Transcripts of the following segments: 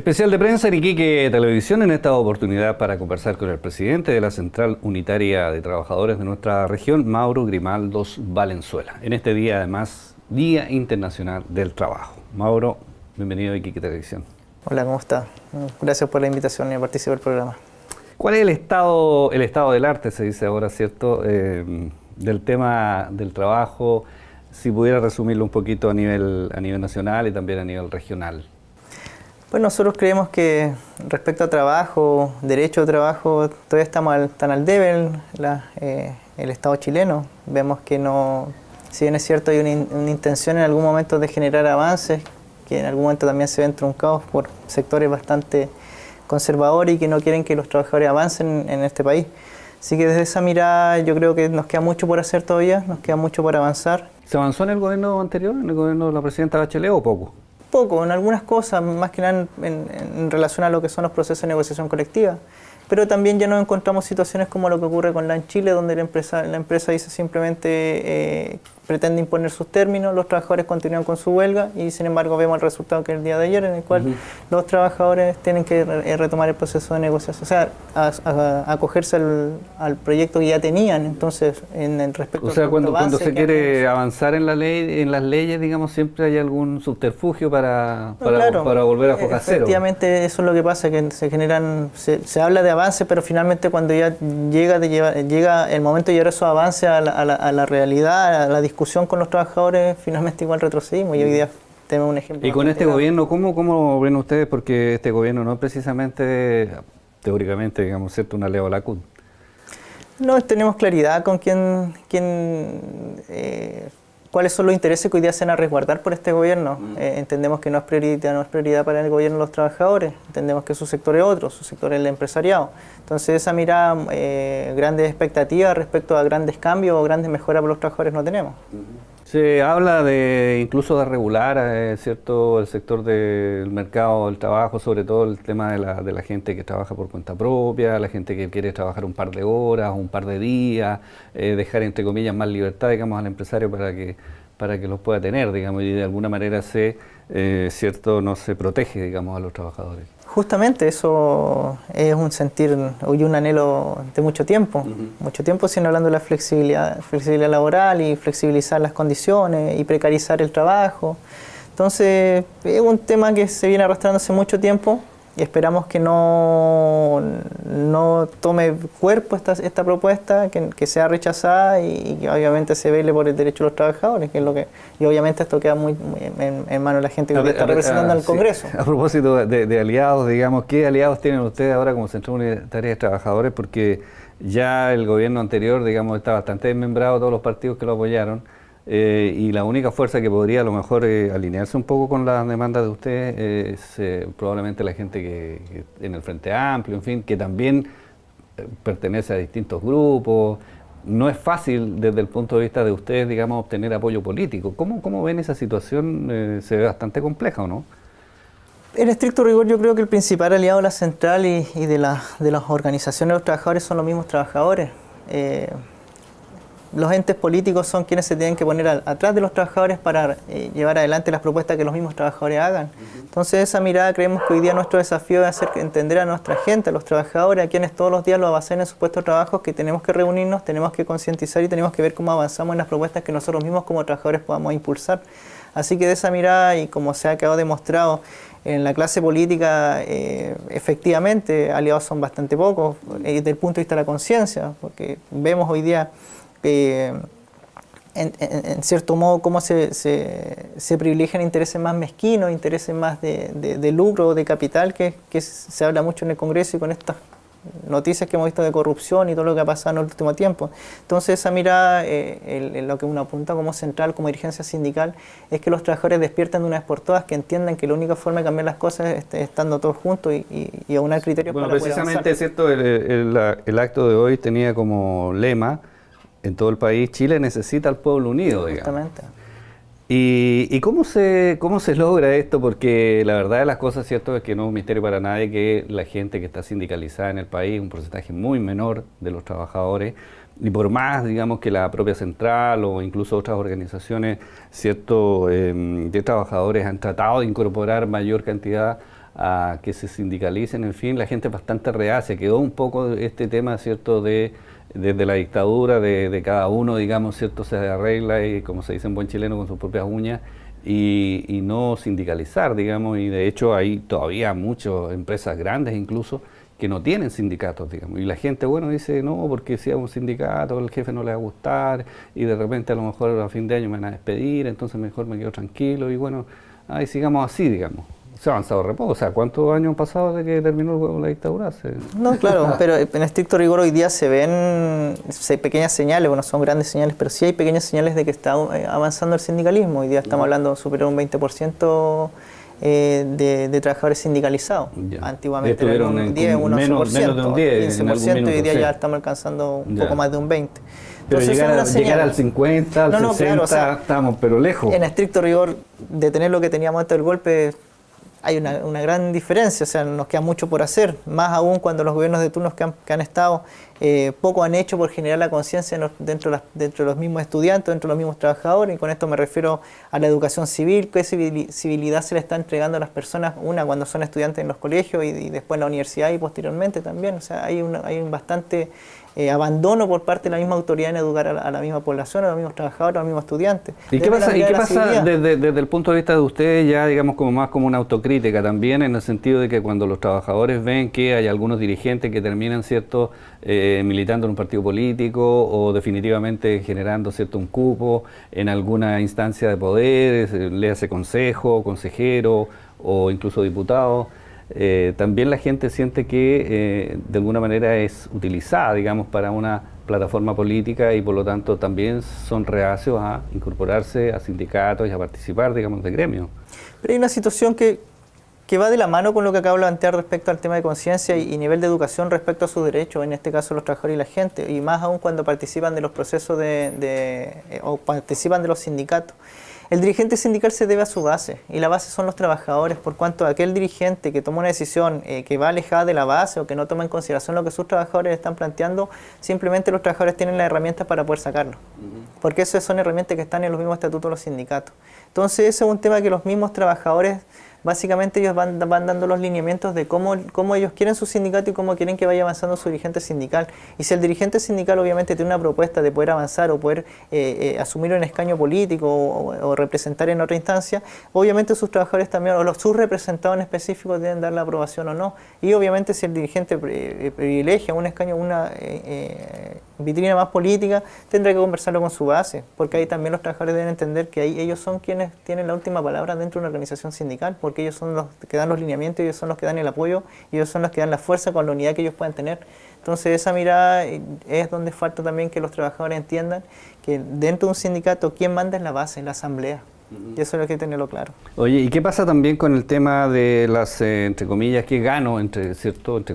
Especial de prensa en Iquique Televisión, en esta oportunidad para conversar con el presidente de la Central Unitaria de Trabajadores de nuestra región, Mauro Grimaldos Valenzuela. En este día, además, Día Internacional del Trabajo. Mauro, bienvenido a Iquique Televisión. Hola, ¿cómo está? Gracias por la invitación y a participar del programa. ¿Cuál es el estado del arte, se dice ahora, cierto, del tema del trabajo? Si pudiera resumirlo un poquito a nivel nacional y también a nivel regional. Pues nosotros creemos que respecto a trabajo, derecho de trabajo, todavía estamos tan al debe el Estado chileno. Vemos que no, si bien es cierto hay una intención en algún momento de generar avances, que en algún momento también se ven truncados por sectores bastante conservadores y que no quieren que los trabajadores avancen en este país. Así que desde esa mirada yo creo que nos queda mucho por hacer todavía, nos queda mucho por avanzar. ¿Se avanzó en el gobierno anterior, en el gobierno de la presidenta Bachelet, o poco? Poco, en algunas cosas, más que nada en relación a lo que son los procesos de negociación colectiva. Pero también ya nos encontramos situaciones como lo que ocurre con la en Chile, donde la empresa dice simplemente pretende imponer sus términos, los trabajadores continúan con su huelga y sin embargo vemos el resultado que es el día de ayer, en el cual los trabajadores tienen que retomar el proceso de negociación, o sea, acogerse al proyecto que ya tenían. Entonces, en el respecto, o sea, cuando se quiere avanzar en las leyes, digamos, siempre hay algún subterfugio para volver a focar cero. Efectivamente, eso es lo que pasa, que se habla de avance, pero finalmente cuando ya llega el momento de llevar esos avances a la realidad, a la discusión con los trabajadores, finalmente igual retrocedimos. Y hoy día tenemos un ejemplo. Y con este gobierno, ¿cómo ven ustedes? Porque este gobierno no es precisamente, teóricamente, digamos, ¿cierto?, una Leo Lacud. No tenemos claridad con cuáles son los intereses que hoy día se van a resguardar por este gobierno. Entendemos que no es prioridad para el gobierno los trabajadores, entendemos que su sector es otro, su sector es el empresariado. Entonces esa mirada, grandes expectativas respecto a grandes cambios o grandes mejoras para los trabajadores no tenemos. Se habla incluso de regular, ¿cierto?, el sector del mercado del trabajo, sobre todo el tema de la gente que trabaja por cuenta propia, la gente que quiere trabajar un par de horas, un par de días, dejar, entre comillas, más libertad, digamos, al empresario para que los pueda tener, digamos, y de alguna manera ¿cierto?, no se protege, digamos, a los trabajadores. Justamente eso es un sentir y un anhelo de mucho tiempo, sino hablando de la flexibilidad laboral y flexibilizar las condiciones y precarizar el trabajo. Entonces es un tema que se viene arrastrando hace mucho tiempo y esperamos que no tome cuerpo esta propuesta, que sea rechazada y que obviamente se vele por el derecho de los trabajadores, que es lo que, y obviamente esto queda muy en manos de la gente que está representando al Congreso. A propósito de aliados, digamos, ¿qué aliados tienen ustedes ahora como Central Unitaria de Trabajadores? Porque ya el gobierno anterior, digamos, está bastante desmembrado, todos los partidos que lo apoyaron, y la única fuerza que podría a lo mejor alinearse un poco con las demandas de ustedes es probablemente la gente que en el Frente Amplio, en fin, que también pertenece a distintos grupos. No es fácil desde el punto de vista de ustedes, digamos, obtener apoyo político. ¿Cómo ven esa situación? Se ve bastante compleja, ¿o no? En estricto rigor, yo creo que el principal aliado de la central y de las organizaciones de los trabajadores son los mismos trabajadores. Los entes políticos son quienes se tienen que poner atrás de los trabajadores para llevar adelante las propuestas que los mismos trabajadores hagan. Entonces, esa mirada creemos que hoy día nuestro desafío es hacer entender a nuestra gente, a los trabajadores, a quienes todos los días lo avancen en sus puestos de trabajo, que tenemos que reunirnos, tenemos que concientizar y tenemos que ver cómo avanzamos en las propuestas que nosotros mismos como trabajadores podamos impulsar. Así que de esa mirada, y como se ha quedado demostrado en la clase política, efectivamente, aliados son bastante pocos desde el punto de vista de la conciencia, porque vemos hoy día en cierto modo cómo se privilegian intereses más mezquinos, intereses más de lucro o de capital, que se habla mucho en el Congreso y con estas noticias que hemos visto de corrupción y todo lo que ha pasado en el último tiempo. Entonces esa mirada, lo que uno apunta como central, como dirigencia sindical, es que los trabajadores despierten de una vez por todas, que entiendan que la única forma de cambiar las cosas es estando todos juntos y aunar criterios para poder avanzar. Precisamente, ¿cierto?, el acto de hoy tenía como lema en todo el país: Chile necesita al pueblo unido, digamos. Justamente. ¿Y cómo se logra esto? Porque la verdad de las cosas, cierto, es que no es un misterio para nadie que la gente que está sindicalizada en el país, un porcentaje muy menor de los trabajadores, y por más, digamos, que la propia central o incluso otras organizaciones, cierto, de trabajadores han tratado de incorporar mayor cantidad a que se sindicalicen, en fin, la gente es bastante reacia, quedó un poco este tema, ¿cierto?, desde la dictadura de cada uno, digamos, ¿cierto?, se arregla y, como se dice en buen chileno, con sus propias uñas, y no sindicalizar, digamos, y de hecho hay todavía muchas empresas grandes incluso que no tienen sindicatos, digamos, y la gente, bueno, dice, no, porque si hago un sindicato, el jefe no le va a gustar, y de repente a lo mejor a fin de año me van a despedir, entonces mejor me quedo tranquilo, y bueno, ahí sigamos así, digamos. Se ha avanzado reposo, o sea, ¿cuántos años han pasado desde que terminó la dictadura? No, claro, pero en estricto rigor hoy día se ven pequeñas señales, bueno, son grandes señales, pero sí hay pequeñas señales de que está avanzando el sindicalismo. Hoy día estamos hablando de superar un 20% de trabajadores sindicalizados. Ya. Antiguamente era un 10, un 11%, menos de un 10, 15%, minuto, y hoy día sí. ya estamos alcanzando un poco más de un 20%. Pero Entonces, llegar al 50, al 60, claro, o sea, estamos pero lejos. En estricto rigor, de tener lo que teníamos antes del golpe, hay una gran diferencia, o sea, nos queda mucho por hacer, más aún cuando los gobiernos de turnos que han estado, poco han hecho por generar la conciencia dentro de los mismos estudiantes, dentro de los mismos trabajadores, y con esto me refiero a la educación civil, qué civilidad se le está entregando a las personas, una cuando son estudiantes en los colegios y después en la universidad y posteriormente también, o sea, hay un bastante abandono por parte de la misma autoridad en educar a la misma población, a los mismos trabajadores, a los mismos estudiantes. ¿Y qué pasa desde el punto de vista de ustedes, ya digamos como más como una autocrítica también, en el sentido de que cuando los trabajadores ven que hay algunos dirigentes que terminan, ¿cierto?, militando en un partido político o definitivamente generando, ¿cierto?, un cupo en alguna instancia de poder, le hace consejo, consejero o incluso diputado? También la gente siente que de alguna manera es utilizada, digamos, para una plataforma política y por lo tanto también son reacios a incorporarse a sindicatos y a participar, digamos, de gremios. Pero hay una situación que va de la mano con lo que acabo de plantear respecto al tema de conciencia y nivel de educación respecto a sus derechos, en este caso los trabajadores y la gente, y más aún cuando participan de los procesos o participan de los sindicatos. El dirigente sindical se debe a su base, y la base son los trabajadores, por cuanto aquel dirigente que toma una decisión que va alejada de la base o que no toma en consideración lo que sus trabajadores están planteando, simplemente los trabajadores tienen las herramientas para poder sacarlo, porque esas son herramientas que están en los mismos estatutos de los sindicatos. Entonces ese es un tema que los mismos trabajadores, básicamente ellos van dando los lineamientos de cómo ellos quieren su sindicato y cómo quieren que vaya avanzando su dirigente sindical. Y si el dirigente sindical obviamente tiene una propuesta de poder avanzar o poder asumir un escaño político o representar en otra instancia, obviamente sus trabajadores también, o sus representados en específico, deben dar la aprobación o no. Y obviamente si el dirigente privilegia un escaño, una vitrina más política, tendrá que conversarlo con su base, porque ahí también los trabajadores deben entender que ahí ellos son quienes tienen la última palabra dentro de una organización sindical, porque ellos son los que dan los lineamientos, ellos son los que dan el apoyo, y ellos son los que dan la fuerza con la unidad que ellos puedan tener. Entonces esa mirada es donde falta también que los trabajadores entiendan que dentro de un sindicato quien manda es la base, la asamblea. Y eso es lo que hay que tenerlo claro. Oye, ¿y qué pasa también con el tema de las, entre comillas, que gano, entre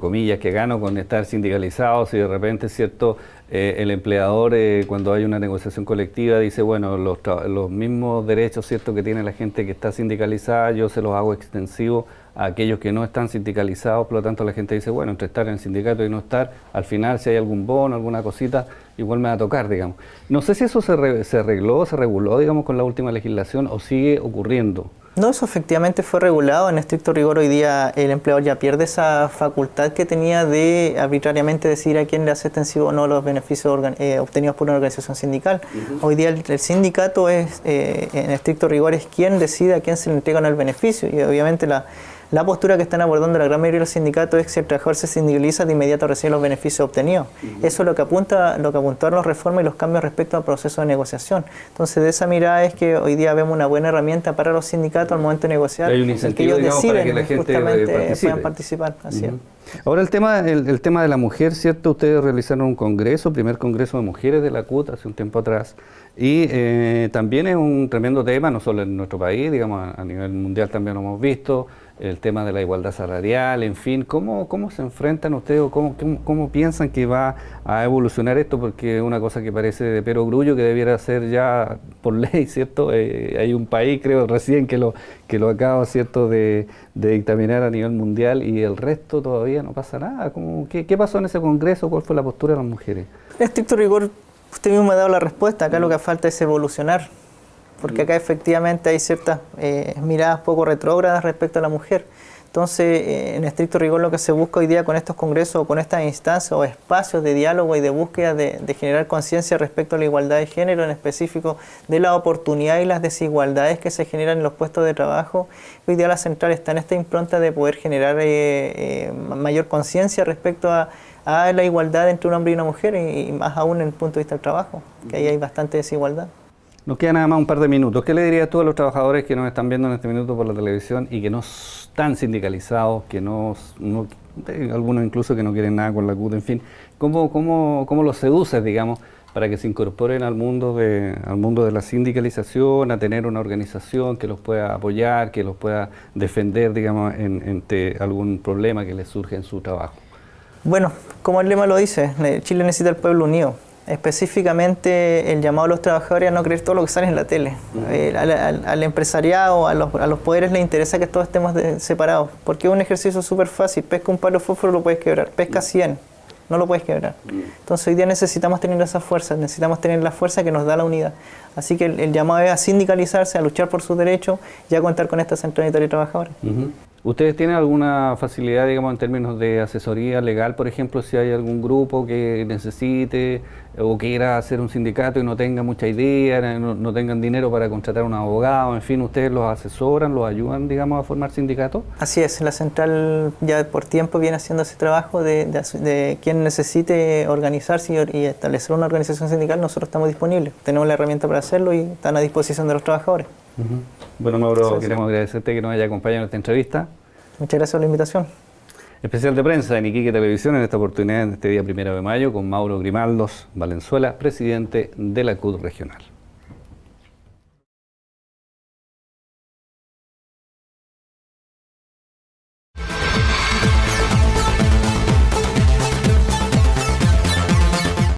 comillas, que gano con estar sindicalizado? Si de repente, ¿cierto?, el empleador, cuando hay una negociación colectiva, dice, bueno, los mismos derechos, ¿cierto?, que tiene la gente que está sindicalizada, yo se los hago extensivos a aquellos que no están sindicalizados. Por lo tanto, la gente dice, bueno, entre estar en el sindicato y no estar, al final, si hay algún bono, alguna cosita, igual me va a tocar, digamos. No sé si eso se arregló, se reguló, digamos, con la última legislación, o sigue ocurriendo. No, eso efectivamente fue regulado. En estricto rigor, hoy día el empleador ya pierde esa facultad que tenía de arbitrariamente decidir a quién le hace extensivo o no los beneficios obtenidos por una organización sindical. Hoy día el sindicato es, en estricto rigor, es quien decide a quién se le entrega el beneficio, y obviamente la postura que están abordando la gran mayoría de los sindicatos es que si el trabajador se sindicaliza, de inmediato recibe los beneficios obtenidos. Eso es lo que apuntaron las reformas y los cambios respecto al proceso de negociación. Entonces, de esa mirada es que hoy día vemos una buena herramienta para los sindicatos al momento de negociar, hay un incentivo, que ellos digamos, deciden para que la gente justamente puedan participar. Así es. Ahora el tema de la mujer, ¿cierto? Ustedes realizaron un congreso, primer congreso de mujeres de la CUT hace un tiempo atrás, y también es un tremendo tema, no solo en nuestro país, digamos, a nivel mundial también lo hemos visto, el tema de la igualdad salarial, en fin. ¿Cómo se enfrentan ustedes o cómo piensan que va a evolucionar esto? Porque es una cosa que parece de perogrullo, que debiera ser ya por ley, ¿cierto? Hay un país, creo, recién que lo acaba, ¿cierto?, de dictaminar a nivel mundial, y el resto todavía no pasa nada. ¿Qué pasó en ese congreso? ¿Cuál fue la postura de las mujeres? En estricto rigor, usted mismo me ha dado la respuesta. Acá lo que falta es evolucionar, porque acá efectivamente hay ciertas miradas poco retrógradas respecto a la mujer. Entonces, en estricto rigor, lo que se busca hoy día con estos congresos o con estas instancias o espacios de diálogo y de búsqueda de generar conciencia respecto a la igualdad de género, en específico de la oportunidad y las desigualdades que se generan en los puestos de trabajo, hoy día la central está en esta impronta de poder generar mayor conciencia respecto a la igualdad entre un hombre y una mujer y más aún en el punto de vista del trabajo, que ahí hay bastante desigualdad. Nos queda nada más un par de minutos. ¿Qué le dirías tú a los trabajadores que nos están viendo en este minuto por la televisión y que no están sindicalizados, que algunos incluso que no quieren nada con la CUT, en fin? ¿Cómo los seduces, digamos, para que se incorporen al mundo de la sindicalización, a tener una organización que los pueda apoyar, que los pueda defender, digamos, ante algún problema que les surge en su trabajo? Bueno, como el lema lo dice, Chile necesita el pueblo unido. Específicamente el llamado a los trabajadores a no creer todo lo que sale en la tele. Al empresariado, a los poderes les interesa que todos estemos separados, porque es un ejercicio súper fácil. Pesca un palo de fósforo, lo puedes quebrar. Pesca 100, no lo puedes quebrar. Entonces hoy día necesitamos tener esa fuerza, necesitamos tener la fuerza que nos da la unidad. Así que el llamado es a sindicalizarse, a luchar por sus derechos y a contar con esta Central Unitaria de Trabajadores. ¿Ustedes tienen alguna facilidad, digamos, en términos de asesoría legal, por ejemplo, si hay algún grupo que necesite o quiera hacer un sindicato y no tenga mucha idea, no tengan dinero para contratar un abogado, en fin, ustedes los asesoran, los ayudan, digamos, a formar sindicatos? Así es, la central ya por tiempo viene haciendo ese trabajo de quien necesite organizarse y establecer una organización sindical. Nosotros estamos disponibles, tenemos la herramienta para hacerlo y están a disposición de los trabajadores. Bueno, Mauro, queremos agradecerte que nos haya acompañado en esta entrevista. Muchas gracias por la invitación. Especial de prensa en Iquique Televisión en esta oportunidad, en este día 1 de mayo, con Mauro Grimaldos Valenzuela, presidente de la CUT regional.